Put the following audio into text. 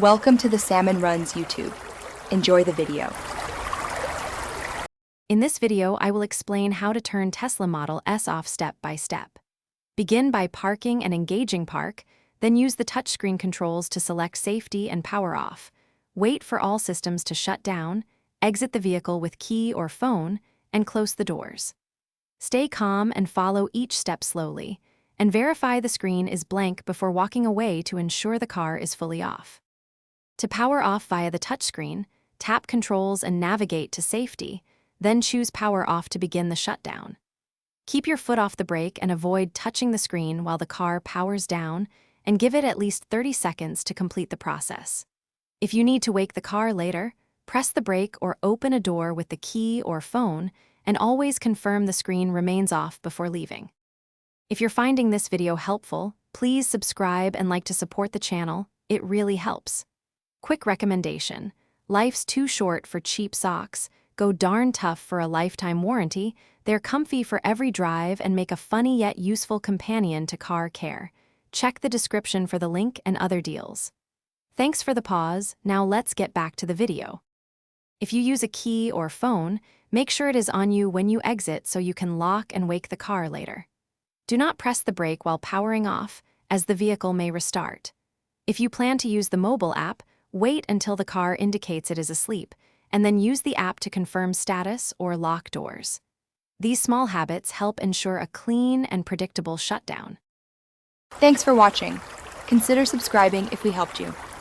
Welcome to the Salmon Runs YouTube. Enjoy the video. In this video, I will explain how to turn Tesla Model S off step by step. Begin by parking and engaging park, then use the touchscreen controls to select safety and power off. Wait for all systems to shut down, exit the vehicle with key or phone, and close the doors. Stay calm and follow each step slowly, and verify the screen is blank before walking away to ensure the car is fully off. To power off via the touchscreen, tap controls and navigate to safety, then choose power off to begin the shutdown. Keep your foot off the brake and avoid touching the screen while the car powers down, and give it at least 30 seconds to complete the process. If you need to wake the car later, press the brake or open a door with the key or phone, and always confirm the screen remains off before leaving. If you're finding this video helpful, please subscribe and like to support the channel. It really helps. Quick recommendation: life's too short for cheap socks. Go darn tough for a lifetime warranty. They're comfy for every drive and make a funny yet useful companion to car care. Check the description for the link and other deals. Thanks for the pause. Now let's get back to the video. If you use a key or phone, make sure it is on you when you exit so you can lock and wake the car later. Do not press the brake while powering off, as the vehicle may restart. If you plan to use the mobile app, wait until the car indicates it is asleep, and then use the app to confirm status or lock doors. These small habits help ensure a clean and predictable shutdown. Thanks for watching. Consider subscribing if we helped you.